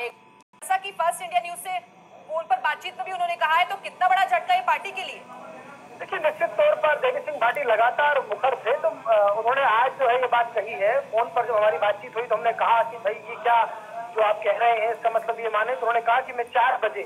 जैसा कि first India news से फोन पर बातचीत में भी उन्होंने कहा है, तो कितना बड़ा झटका है पार्टी के लिए? देखिए, निश्चित तौर पर देवी सिंह भाटी लगातार मुखर थे, तो उन्होंने आज जो है ये बात कही है। फोन पर जब हमारी बातचीत हुई तो हमने कहा कि भाई ये क्या जो आप कह रहे हैं, इसका मतलब ये माने? तो उन्होंने कहा कि मैं 4 बजे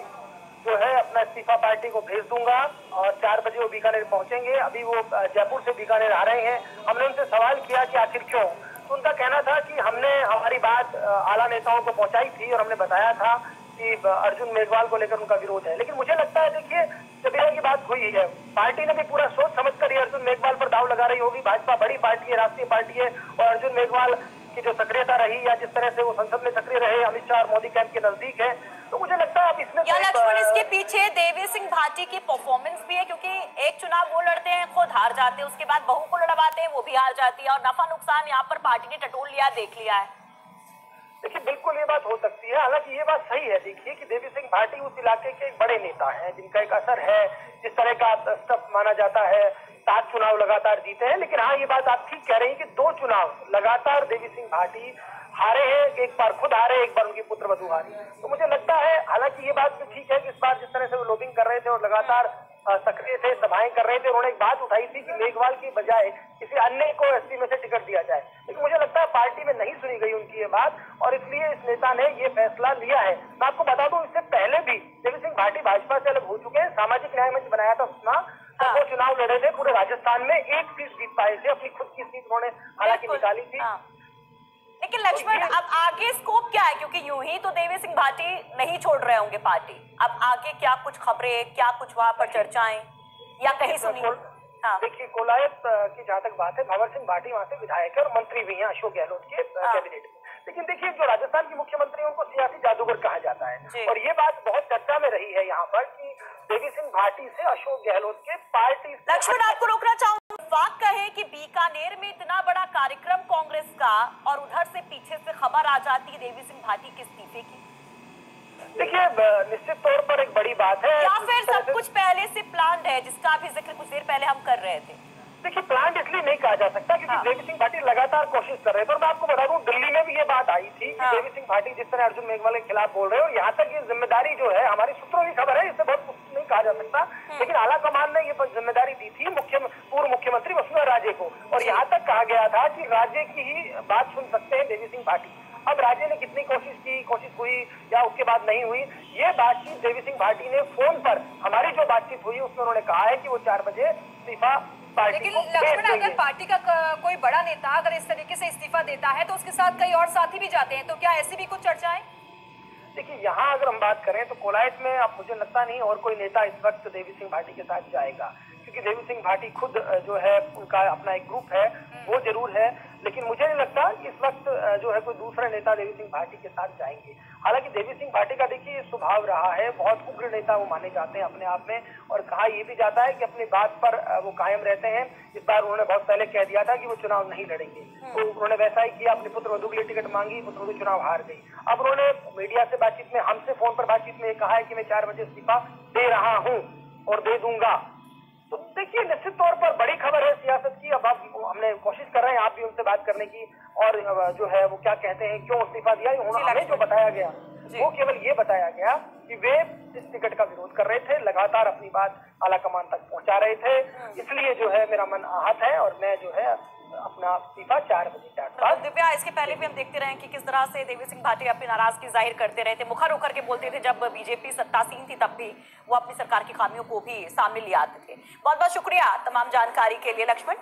जो है अपना इस्तीफा पार्टी को भेज दूंगा और 4 बजे वो बीकानेर पहुंचेंगे। अभी वो जयपुर से बीकानेर आ रहे हैं। हमने उनसे सवाल किया कि आखिर क्यों, तो उनका कहना था कि हमने हमारी बात आला नेताओं को पहुंचाई थी और हमने बताया था कि अर्जुन मेघवाल को लेकर उनका विरोध है। लेकिन मुझे लगता है, देखिए, जब की बात हुई है, पार्टी ने भी पूरा सोच समझकर ही अर्जुन मेघवाल पर दाव लगा रही होगी। भाजपा बड़ी पार्टी है, राष्ट्रीय पार्टी है, और अर्जुन मेघवाल की जो सक्रियता रही या जिस तरह से वो संसद में सक्रिय रहे, अमित शाह और मोदी कैंप के नजदीक है, तो मुझे लगता है अब इसमें लक्ष्मण, इसके पीछे देवी सिंह भाटी की परफॉर्मेंस भी है, क्योंकि एक चुनाव वो लड़ते हैं, खुद हार जाते हैं, उसके बाद बहू को लड़वाते हैं, वो भी हार जाती है, और नफा नुकसान यहाँ पर पार्टी ने टटोल लिया, देख लिया है। देखिए, बिल्कुल ये बात हो सकती है। हालांकि ये बात सही है, देखिए, कि देवी सिंह भाटी उस इलाके के एक बड़े नेता हैं जिनका एक असर है, जिस तरह का स्टफ माना जाता है। 7 चुनाव लगातार जीते हैं। लेकिन हाँ, ये बात आप ठीक कह रही हैं कि 2 चुनाव लगातार देवी सिंह भाटी हारे हैं। एक बार खुद हारे, एक बार उनकी पुत्रवधू हारी। तो मुझे लगता है, हालांकि ये बात भी ठीक है कि इस बार जिस तरह से वो लॉबिंग कर रहे थे और लगातार सक्रिय थे, सभाएं कर रहे थे, उन्होंने एक बात उठाई थी कि मेघवाल की बजाय किसी अन्य को एसपी में से टिकट दिया जाए। लेकिन मुझे लगता है पार्टी में नहीं सुनी गई उनकी ये बात, और इसलिए इस नेता ने ये फैसला लिया है। मैं आपको बता दूं, इससे पहले भी देवी सिंह भाटी भाजपा से अलग हो चुके हैं। सामाजिक न्याय मंच बनाया था सुना, तो वो चुनाव लड़े थे पूरे राजस्थान में, 1 सीट जीत पाए थे। अपनी खुद की सीट उन्होंने हालांकि निकाली थी। लेकिन लक्ष्मण, अब आगे स्कोप क्या है? क्योंकि यूं ही तो देवी सिंह भाटी नहीं छोड़ रहे होंगे पार्टी। अब आगे क्या कुछ खबरें, क्या कुछ वहां पर चर्चाएं या कहीं सुनी? देखिए, कोलायत की जहां तक बात है, भंवर सिंह भाटी वहां से विधायक और मंत्री भी हैं अशोक गहलोत के कैबिनेट में। लेकिन देखिए, जो राजस्थान के मुख्यमंत्री उनको सियासी जादूगर कहा जाता है, और ये बात बहुत चर्चा में रही है यहाँ पर कि देवी सिंह भाटी से अशोक गहलोत के पार्टी। लक्ष्मण, आपको रोकना चाहूंगा। वाक कहे कि बीकानेर में इतना बड़ा कार्यक्रम कांग्रेस का, और उधर से पीछे से खबर आ जाती है देवी सिंह भाटी के इस्तीफे की। देखिए, निश्चित तौर पर एक बड़ी बात है, या फिर सब कुछ पहले से प्लान्ड है, जिसका भी जिक्र कुछ देर पहले हम कर रहे थे? देखिए, प्लान इसलिए नहीं कहा जा सकता क्योंकि देवी सिंह भाटी लगातार कोशिश कर रहे थे। और मैं आपको बता दूं, दिल्ली में भी ये बात आई थी कि देवी सिंह भाटी जिस तरह अर्जुन मेघवाल के खिलाफ बोल रहे हैं, और यहाँ तक ये जिम्मेदारी जो है, हमारी सूत्रों की खबर है, इससे बहुत कुछ नहीं कहा जा सकता, लेकिन आला कमान ने ये जिम्मेदारी दी थी पूर्व मुख्यमंत्री वसुंधरा राजे को। और यहाँ तक कहा गया था कि राज्य की ही बात सुन सकते हैं देवी सिंह भाटी। अब राज्य ने कितनी कोशिश हुई या उसके बाद नहीं हुई, ये बातचीत देवी सिंह भाटी ने फोन पर, हमारी जो बातचीत हुई उसमें उन्होंने कहा है कि वो 4 बजे इस्तीफा पार्टी। लेकिन लक्ष्मण, अगर पार्टी का कोई बड़ा नेता अगर इस तरीके से इस्तीफा देता है तो उसके साथ कई और साथी भी जाते हैं, तो क्या ऐसी भी कुछ चर्चाएं? देखिए, यहाँ अगर हम बात करें तो कोलायत में अब मुझे लगता नहीं और कोई नेता इस वक्त देवी सिंह भाटी के साथ जाएगा, क्योंकि देवी सिंह भाटी खुद जो है, उनका अपना एक ग्रुप है, वो जरूर है। लेकिन मुझे नहीं लगता कि इस वक्त जो है कोई दूसरे नेता देवी सिंह भाटी के साथ जाएंगे। हालांकि देवी सिंह भाटी का देखिए स्वभाव रहा है, बहुत उग्र नेता वो माने जाते हैं अपने आप में, और कहा यह भी जाता है कि अपनी बात पर वो कायम रहते हैं। इस बार उन्होंने बहुत पहले कह दिया था कि वो चुनाव नहीं लड़ेंगे, तो उन्होंने वैसा ही किया, अपनी पुत्रवधू के लिए टिकट मांगी, पुत्रवधू चुनाव हार गई। अब उन्होंने मीडिया से बातचीत में, हमसे फोन पर बातचीत में कहा है कि मैं 4 बजे इस्तीफा दे रहा हूँ और दे दूंगा। तो देखिए, निश्चित तौर पर बड़ी खबर है सियासत की। अब हमने कोशिश कर रहे हैं आप भी उनसे बात करने की, और जो है वो क्या कहते हैं, क्यों इस्तीफा दिया। हमें जो बताया गया वो केवल ये बताया गया कि वे इस टिकट का विरोध कर रहे थे, लगातार अपनी बात आला कमान तक पहुंचा रहे थे, इसलिए जो है मेरा मन आहत है और मैं जो है अपना इस्तीफा 4 बजे। दिव्या, इसके पहले भी हम देखते रहे कि किस तरह से देवी सिंह भाटी अपनी नाराजगी जाहिर करते रहे थे, मुखर होकर के बोलते थे। जब बीजेपी सत्तासीन थी तब भी वो अपनी सरकार की खामियों को भी सामने ले आते थे। बहुत बहुत शुक्रिया तमाम जानकारी के लिए लक्ष्मण।